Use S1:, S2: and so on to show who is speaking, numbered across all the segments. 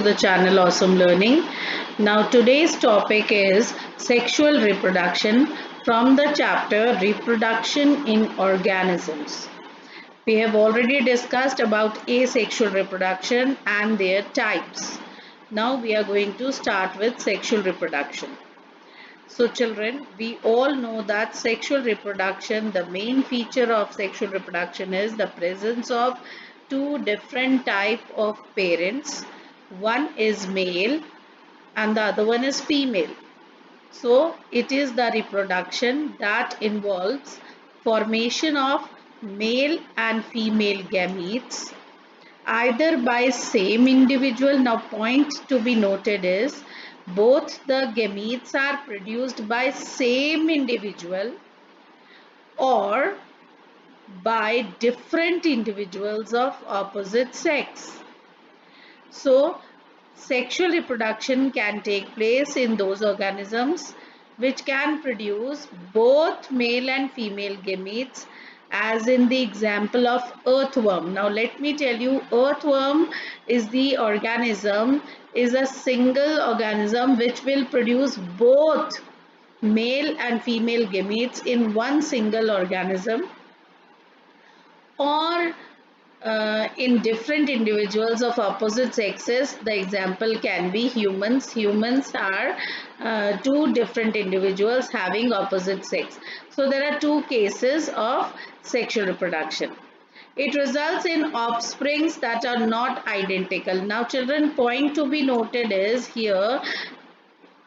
S1: the channel Awesome Learning. Now today's topic is sexual reproduction from the chapter Reproduction in Organisms. We have already discussed about asexual reproduction and their types. Now we are going to start with sexual reproduction. So children, we all know that sexual reproduction, the main feature of sexual reproduction is the presence of two different type of parents. One is male and the other one is female. So it is the reproduction that involves formation of male and female gametes either by same individual. Now point to be noted is both the gametes are produced by same individual or by different individuals of opposite sex. So sexual reproduction can take place in those organisms which can produce both male and female gametes, as in the example of earthworm. Now let me tell you, earthworm is the organism, is a single organism which will produce both male and female gametes in one single organism, or in different individuals of opposite sexes. The example can be humans. Humans are two different individuals having opposite sex. So there are two cases of sexual reproduction. It results in offsprings that are not identical. Now children, point to be noted is here,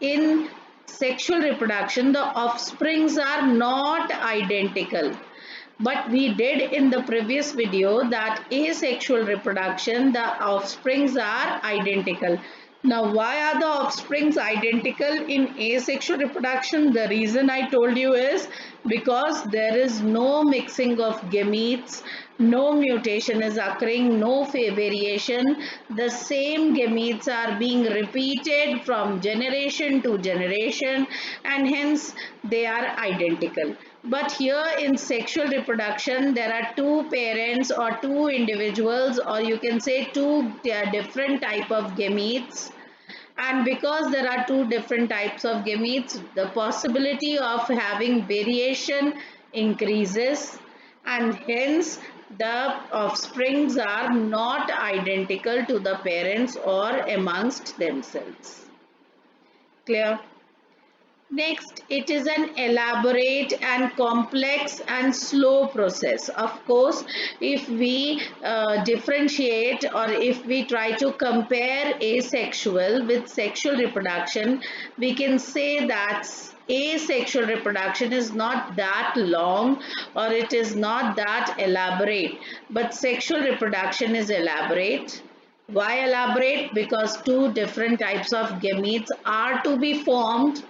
S1: in sexual reproduction the offsprings are not identical. But we did in the previous video that asexual reproduction, the offsprings are identical. Now why are the offsprings identical in asexual reproduction? The reason I told you is because there is no mixing of gametes, no mutation is occurring, no variation. The same gametes are being repeated from generation to generation and hence they are identical. But here in sexual reproduction, there are two parents or two individuals, or you can say two different type of gametes. And because there are two different types of gametes, the possibility of having variation increases, and hence the offsprings are not identical to the parents or amongst themselves. Clear? Next, it is an elaborate and complex and slow process. Of course, if we differentiate or if we try to compare asexual with sexual reproduction, we can say that asexual reproduction is not that long or it is not that elaborate, but sexual reproduction is elaborate. Why elaborate? Because two different types of gametes are to be formed.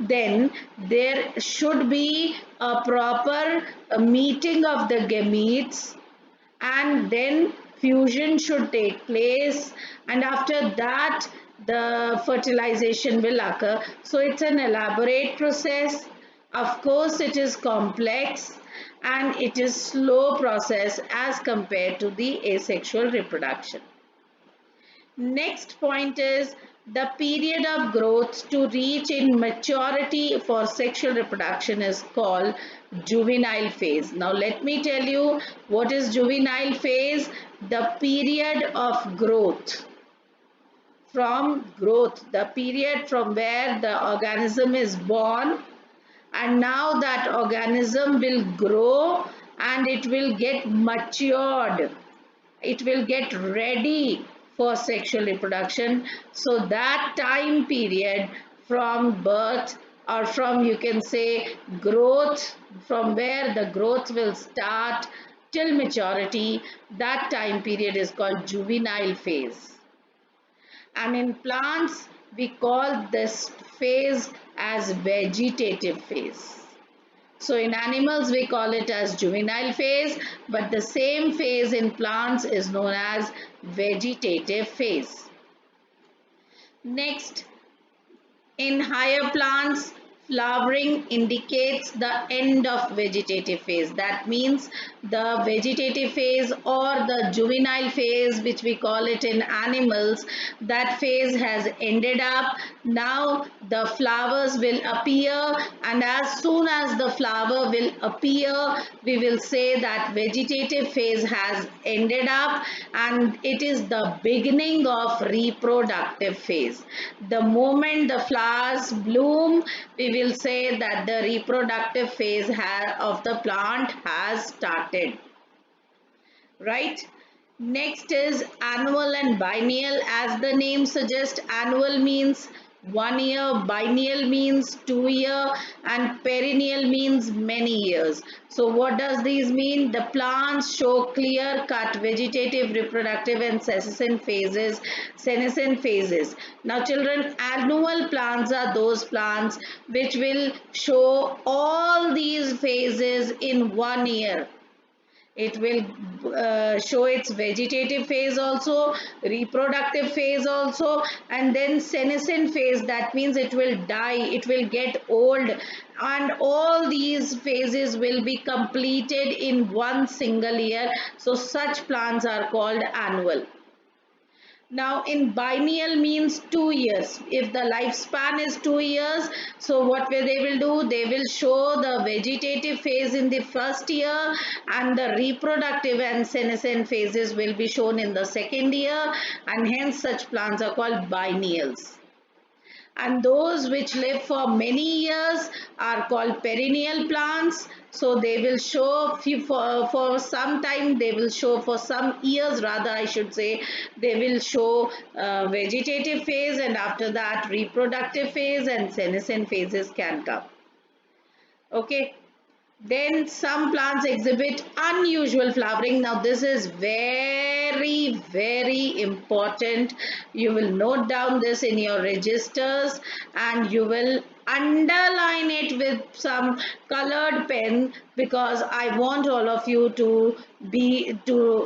S1: Then there should be a proper meeting of the gametes, and then fusion should take place, and after that the fertilization will occur. So it's an elaborate process. Of course it is complex and it is slow process as compared to the asexual reproduction. Next point is the period of growth to reach in maturity for sexual reproduction is called juvenile phase. Now let me tell you what is juvenile phase. The period of growth, the period from where the organism is born, and now that organism will grow and it will get matured, it will get ready for sexual reproduction. So that time period from birth, or from, you can say, growth, from where the growth will start till maturity, that time period is called juvenile phase. And in plants we call this phase as vegetative phase. So in animals we call it as juvenile phase, but the same phase in plants is known as vegetative phase. Next, in higher plants, Flowering indicates the end of vegetative phase. That means the vegetative phase or the juvenile phase, which we call it in animals, that phase has ended up. Now the flowers will appear, and as soon as the flower will appear, we will say that vegetative phase has ended up, and it is the beginning of reproductive phase. The moment the flowers bloom, we will say that the reproductive phase of the plant has started, right? Next is annual and biennial. As the name suggests, annual means 1 year, biennial means 2 year, and perennial means many years. So what does these mean? The plants show clear cut vegetative, reproductive, and senescent phases. Now children, annual plants are those plants which will show all these phases in 1 year. It will show its vegetative phase also, reproductive phase also, and then senescent phase. That means it will die, it will get old, and all these phases will be completed in one single year. So such plants are called annual. Now in biennial means 2 years. If the lifespan is 2 years, so what they will do, they will show the vegetative phase in the first year, and the reproductive and senescent phases will be shown in the second year, and hence such plants are called biennials. And those which live for many years are called perennial plants. So they will show for some time, they will show for some years rather, I should say, they will show vegetative phase, and after that reproductive phase and senescent phases can come. Okay. Then some plants exhibit unusual flowering. Now this is very important. You will note down this in your registers, and you will underline it with some colored pen, because I want all of you to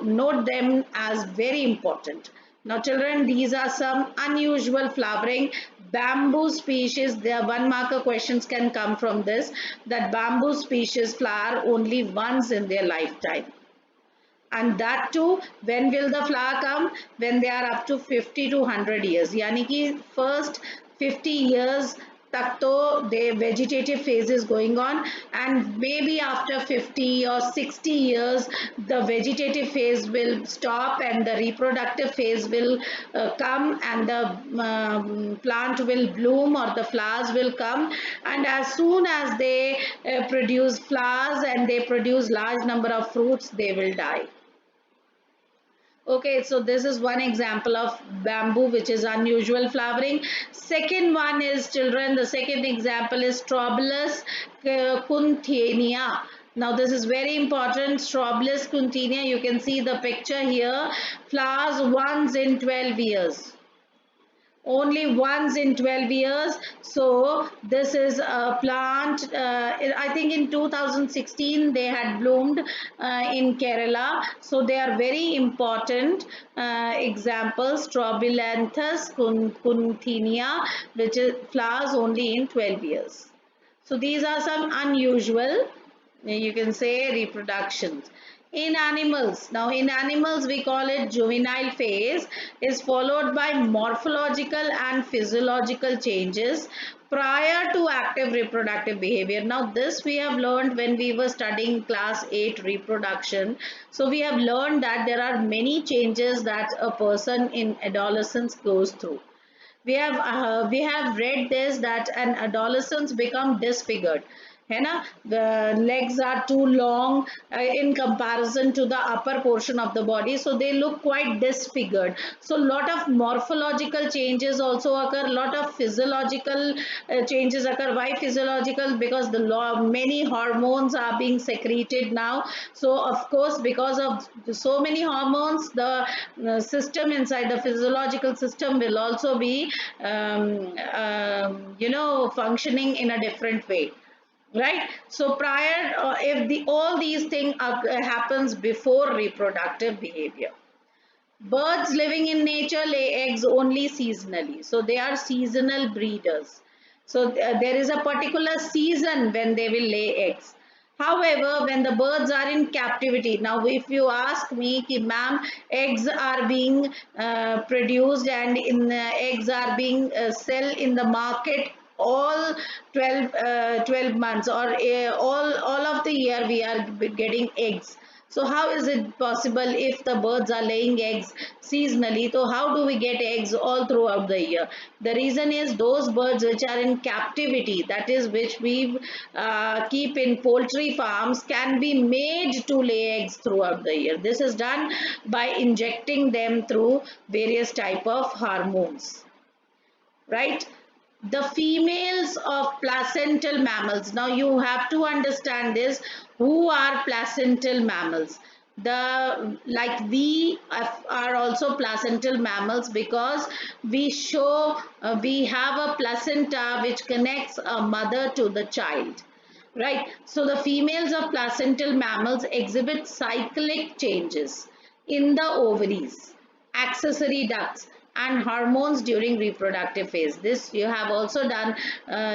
S1: note them as very important. Now children, these are some unusual flowering. Bamboo species, there 1 marker questions can come from this, that bamboo species flower only once in their lifetime. And that too, when will the flower come? When they are up to 50 to 100 years. Yani ki first 50 years tak to the vegetative phase is going on, and maybe after 50 or 60 years the vegetative phase will stop and the reproductive phase will come, and the plant will bloom or the flowers will come, and as soon as they produce flowers and they produce large number of fruits, they will die. Okay, so this is one example of bamboo which is unusual flowering. Second one is, children, the second example is Strobilus kuntenia. Now this is very important. Strobilus kuntenia, you can see the picture here, flowers once in 12 years. Only once in 12 years. So this is a plant, I think in 2016 they had bloomed in Kerala. So they are very important examples. Strobilanthes kuntenia, which is flowers only in 12 years. So these are some unusual, you can say, reproductions. In animals, now in animals we call it juvenile phase, is followed by morphological and physiological changes prior to active reproductive behavior. Now this we have learned when we were studying class 8 reproduction. So we have learned that there are many changes that a person in adolescence goes through. We have read this, that an adolescents become disfigured, है ना? The legs are too long in comparison to the upper portion of the body, so they look quite disfigured. So lot of morphological changes also occur, lot of physiological changes occur. Why physiological? Because many hormones are being secreted now. So of course, because of so many hormones, the system inside the physiological system will also be functioning in a different way, right? So prior, if all these things happens before reproductive behavior. Birds living in nature lay eggs only seasonally, so they are seasonal breeders. So there is a particular season when they will lay eggs. However, when the birds are in captivity, now if you ask me, ki, ma'am, eggs are being produced and eggs are being sell in the market all 12 months, or all of the year we are getting eggs. So how is it possible if the birds are laying eggs seasonally? So how do we get eggs all throughout the year? The reason is those birds which are in captivity, that is which we keep in poultry farms, can be made to lay eggs throughout the year. This is done by injecting them through various type of hormones, right? The females of placental mammals, now you have to understand this, who are placental mammals. The like we are also placental mammals because we show we have a placenta which connects a mother to the child, right? So the females of placental mammals exhibit cyclic changes in the ovaries, accessory ducts, and hormones during reproductive phase. This you have also done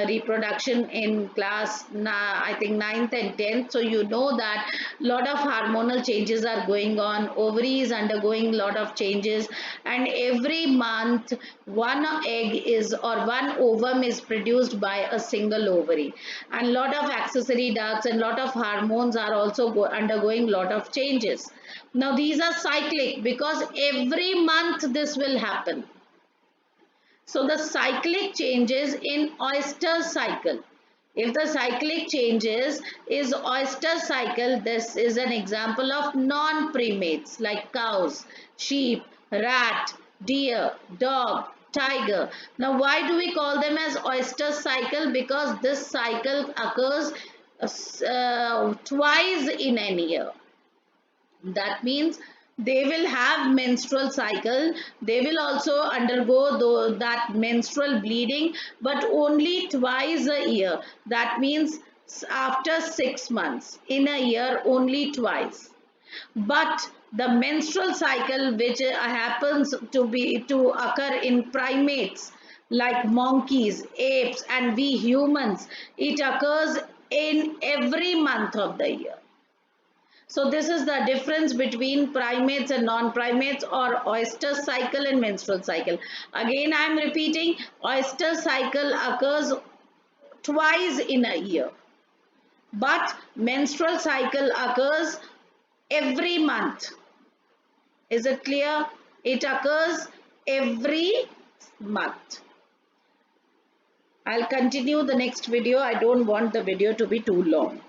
S1: reproduction in class, I think, ninth and 10th. So you know that lot of hormonal changes are going on. Ovary is undergoing lot of changes, and every month one egg is, or one ovum is produced by a single ovary, and lot of accessory ducts and lot of hormones are also undergoing lot of changes. Now these are cyclic because every month this will happen. So the cyclic changes in oyster cycle. If the cyclic changes is oyster cycle, this is an example of non-primates like cows, sheep, rat, deer, dog, tiger. Now why do we call them as oyster cycle? Because this cycle occurs twice in a year. That means they will have menstrual cycle, they will also undergo that menstrual bleeding, but only twice a year. That means after 6 months in a year, only twice. But the menstrual cycle which happens to occur in primates like monkeys, apes, and we humans, it occurs in every month of the year. So this is the difference between primates and non-primates, or oyster cycle and menstrual cycle. Again, I am repeating, oyster cycle occurs twice in a year, but menstrual cycle occurs every month. Is it clear? It occurs every month. I'll continue the next video. I don't want the video to be too long.